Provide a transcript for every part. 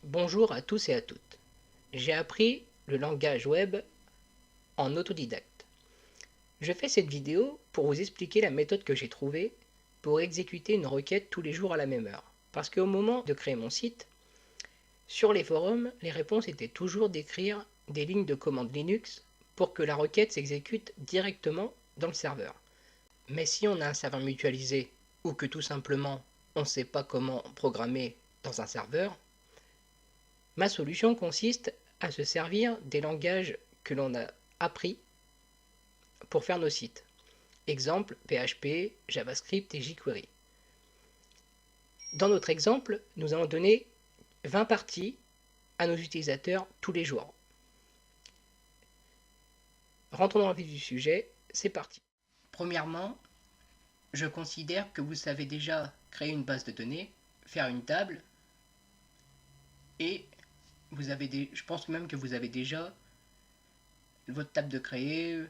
Bonjour à tous et à toutes. J'ai appris le langage web en autodidacte. Je fais cette vidéo pour vous expliquer la méthode que j'ai trouvée pour exécuter une requête tous les jours à la même heure. Parce qu'au moment de créer mon site, sur les forums, les réponses étaient toujours d'écrire des lignes de commande Linux pour que la requête s'exécute directement dans le serveur. Mais si on a un serveur mutualisé ou que tout simplement on ne sait pas comment programmer dans un serveur, ma solution consiste à se servir des langages que l'on a appris pour faire nos sites. Exemple, PHP, JavaScript et jQuery. Dans notre exemple, nous allons donner 20 parties à nos utilisateurs tous les jours. Rentrons dans le vif du sujet, c'est parti. Premièrement, je considère que vous savez déjà créer une base de données, faire une table, et je pense même que vous avez déjà votre table de créer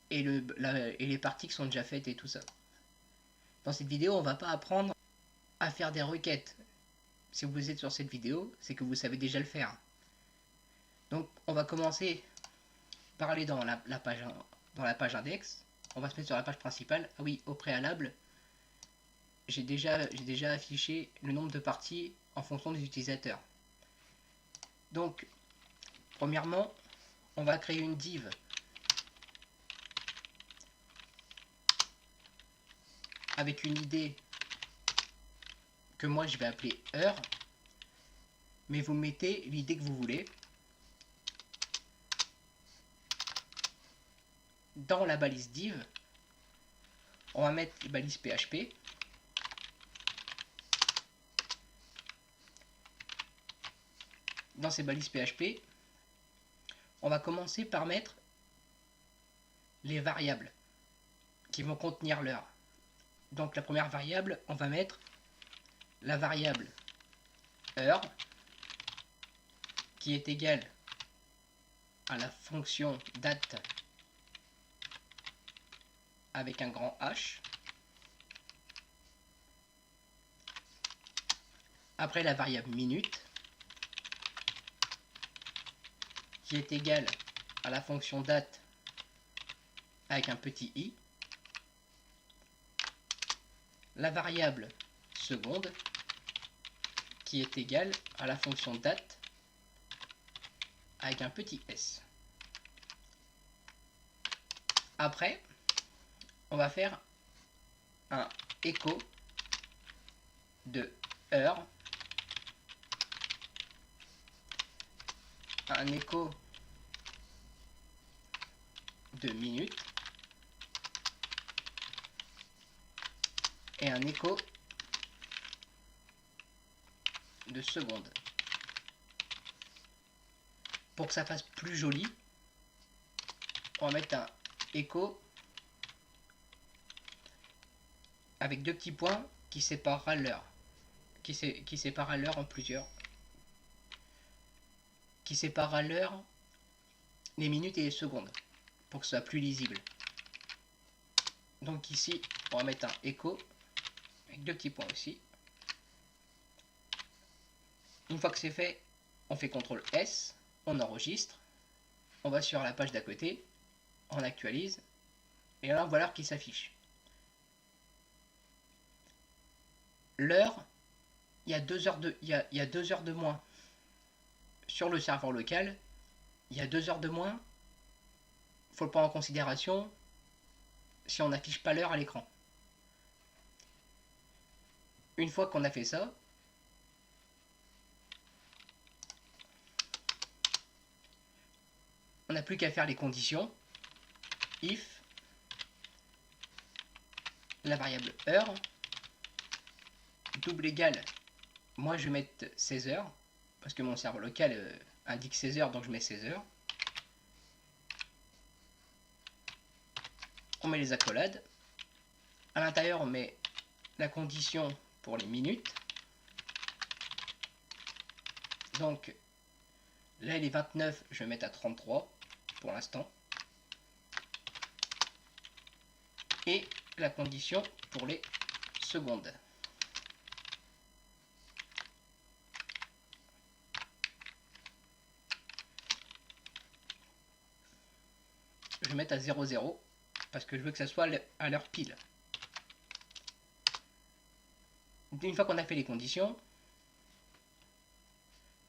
et les parties qui sont déjà faites et tout ça. Dans cette vidéo, on ne va pas apprendre à faire des requêtes. Si vous êtes sur cette vidéo, c'est que vous savez déjà le faire. Donc on va commencer par aller dans la page index. On va se mettre sur la page principale. Ah oui, au préalable, j'ai déjà affiché le nombre de parties en fonction des utilisateurs. Donc, premièrement, on va créer une div avec une idée que moi je vais appeler heure, mais vous mettez l'idée que vous voulez. Dans la balise div, on va mettre les balises PHP. Dans ces balises PHP, on va commencer par mettre les variables qui vont contenir l'heure. Donc la première variable, on va mettre la variable heure qui est égale à la fonction date avec un grand H. Après la variable minute qui est égale à la fonction date avec un petit i. La variable seconde qui est égale à la fonction date avec un petit s. Après, on va faire un écho de heure, un écho de minute et un écho de seconde. Pour que ça fasse plus joli, on va mettre un écho avec deux petits points qui séparera l'heure, qui séparera l'heure en plusieurs, qui séparera l'heure, les minutes et les secondes, pour que ce soit plus lisible. Donc ici, on va mettre un écho avec deux petits points aussi. Une fois que c'est fait, on fait CTRL S, on enregistre, on va sur la page d'à côté, on actualise, et là voilà qui s'affiche. L'heure, il y a 2 heures de moins sur le serveur local. Il y a 2 heures de moins. Il faut le prendre en considération si on n'affiche pas l'heure à l'écran. Une fois qu'on a fait ça, on n'a plus qu'à faire les conditions. If la variable heure double égale, moi je vais mettre 16 heures parce que mon serveur local indique 16 heures, donc je mets 16 heures. On met les accolades. À l'intérieur, on met la condition pour les minutes. Donc là, il est 29, je vais mettre à 33 pour l'instant. Et la condition pour les secondes. Je vais mettre à 0,0 parce que je veux que ça soit à l'heure pile. Une fois qu'on a fait les conditions,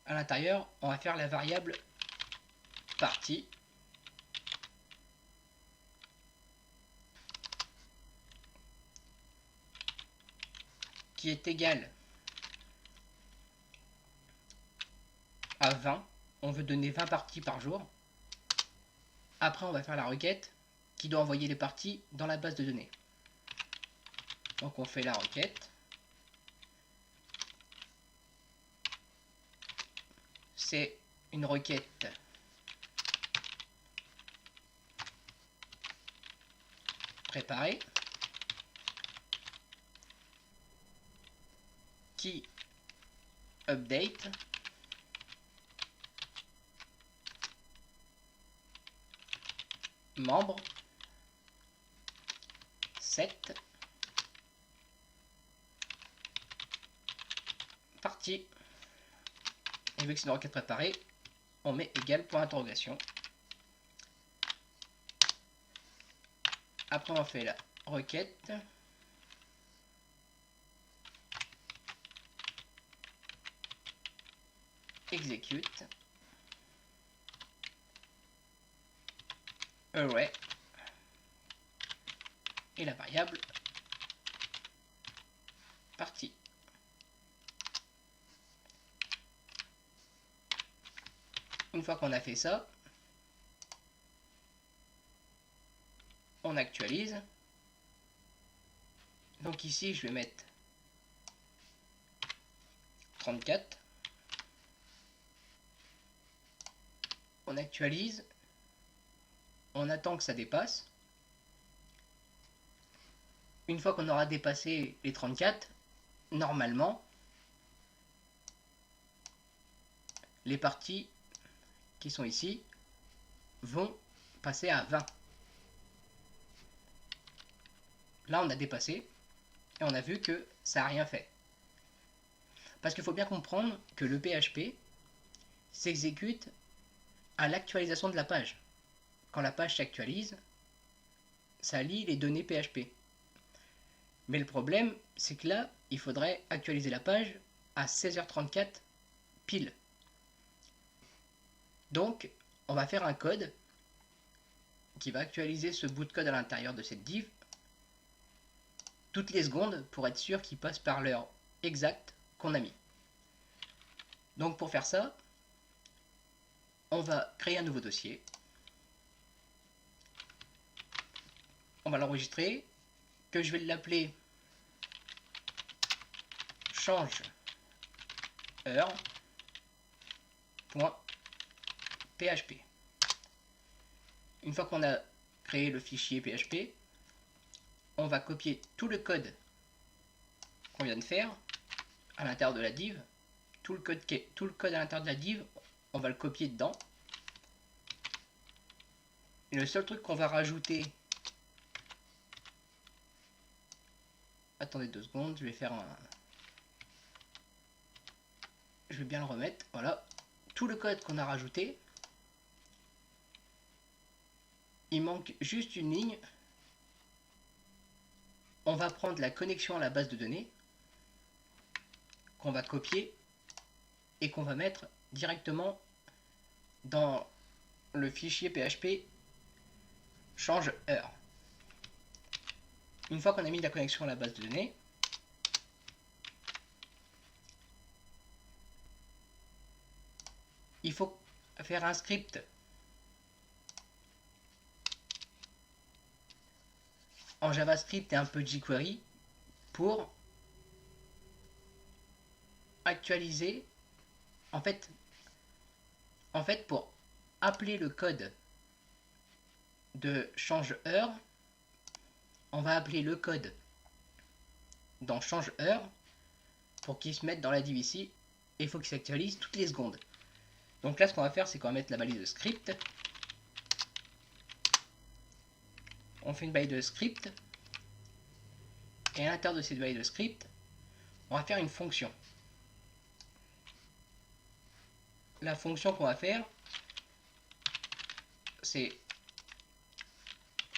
à l'intérieur, on va faire la variable partie qui est égale à 20. On veut donner 20 parties par jour. Après, on va faire la requête qui doit envoyer les parties dans la base de données. Donc on fait la requête. C'est une requête préparée qui update membre 7 partie. Et vu que c'est une requête préparée, on met égal point d'interrogation. Après on fait la requête execute array et la variable partie. Une fois qu'on a fait ça, on actualise. Donc ici, je vais mettre 34. On actualise. On attend que ça dépasse. Une fois qu'on aura dépassé les 34, normalement, les parties qui sont ici vont passer à 20. Là, on a dépassé et on a vu que ça n'a rien fait. Parce qu'il faut bien comprendre que le PHP s'exécute à l'actualisation de la page. Quand la page s'actualise, ça lit les données PHP. Mais le problème, c'est que là, il faudrait actualiser la page à 16h34 pile. Donc, on va faire un code qui va actualiser ce bout de code à l'intérieur de cette div toutes les secondes pour être sûr qu'il passe par l'heure exacte qu'on a mis. Donc pour faire ça, on va créer un nouveau dossier. On va l'enregistrer, que je vais l'appeler change heure.php. Une fois qu'on a créé le fichier PHP, on va copier tout le code qu'on vient de faire à l'intérieur de la div. Tout le code à l'intérieur de la div, on va le copier dedans. Et le seul truc qu'on va rajouter... Attendez 2 secondes, je vais faire un... Je vais bien le remettre, voilà. Tout le code qu'on a rajouté, il manque juste une ligne. On va prendre la connexion à la base de données, qu'on va copier et qu'on va mettre directement dans le fichier PHP change heure. Une fois qu'on a mis la connexion à la base de données, il faut faire un script en JavaScript et un peu de jQuery pour actualiser, en fait pour appeler le code de change heure, on va appeler le code dans change heure pour qu'il se mette dans la div ici. Et il faut qu'il s'actualise toutes les secondes. Donc là, ce qu'on va faire, c'est qu'on va mettre la balise de script. On fait une balise de script. Et à l'intérieur de cette balise de script, on va faire une fonction. La fonction qu'on va faire, c'est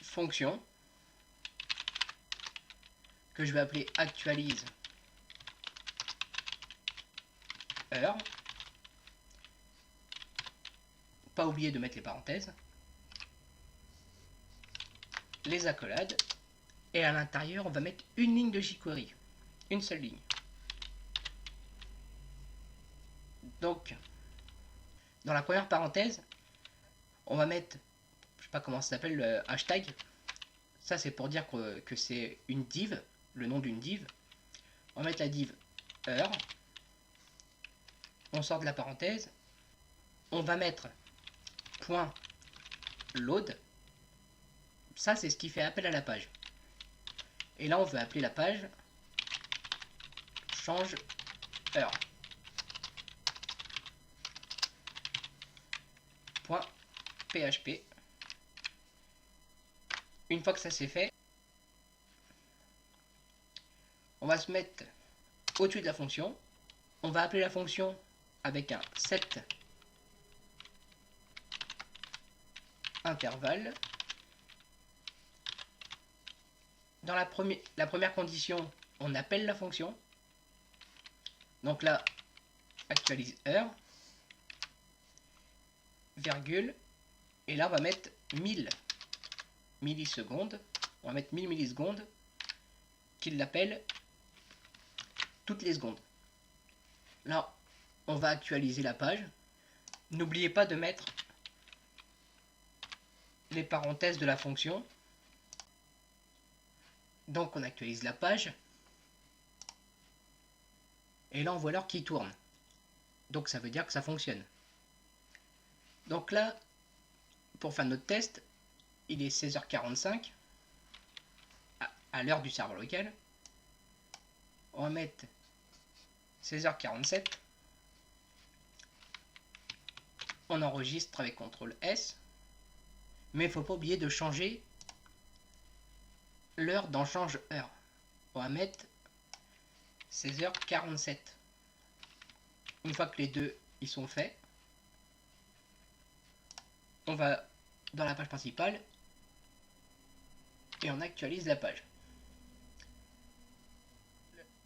fonction que je vais appeler actualise heure. Pas oublier de mettre les parenthèses, les accolades, et à l'intérieur on va mettre une ligne de jQuery, une seule ligne. Donc dans la première parenthèse on va mettre, je sais pas comment ça s'appelle, le hashtag. Ça c'est pour dire que c'est une div, le nom d'une div. On va mettre la div heure. On sort de la parenthèse. On va mettre point load. Ça c'est ce qui fait appel à la page. Et là on veut appeler la page change heure. Point PHP. Une fois que ça c'est fait, on va se mettre au-dessus de la fonction. On va appeler la fonction avec un set intervalle. Dans la première condition, on appelle la fonction. Donc là, actualise heure, virgule, et là on va mettre 1000 millisecondes. On va mettre 1000 millisecondes, qu'il l'appelle toutes les secondes. Là, on va actualiser la page. N'oubliez pas de mettre les parenthèses de la fonction. Donc on actualise la page. Et là on voit l'heure qui tourne. Donc ça veut dire que ça fonctionne. Donc là, pour faire notre test, il est 16h45 à l'heure du serveur local. On va mettre 16h47. On enregistre avec CTRL S. Mais il ne faut pas oublier de changer l'heure dans change heure. On va mettre 16h47. Une fois que les deux ils sont faits, on va dans la page principale et on actualise la page.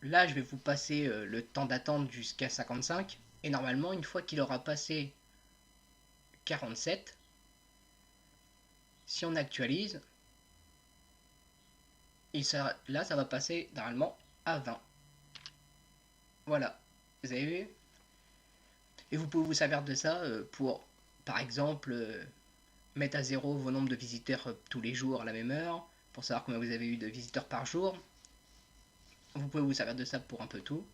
Là, je vais vous passer le temps d'attente jusqu'à 55. Et normalement, une fois qu'il aura passé 47, si on actualise, là, ça va passer normalement à 20. Voilà, vous avez vu? Et vous pouvez vous servir de ça pour, par exemple, mettre à zéro vos nombres de visiteurs tous les jours à la même heure, pour savoir combien vous avez eu de visiteurs par jour. Vous pouvez vous servir de ça pour un peu tout.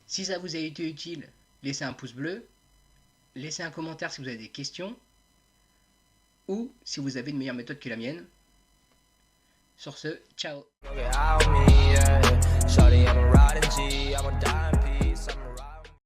Si ça vous a été utile, laissez un pouce bleu, laissez un commentaire si vous avez des questions, ou si vous avez une meilleure méthode que la mienne. Sur ce, ciao.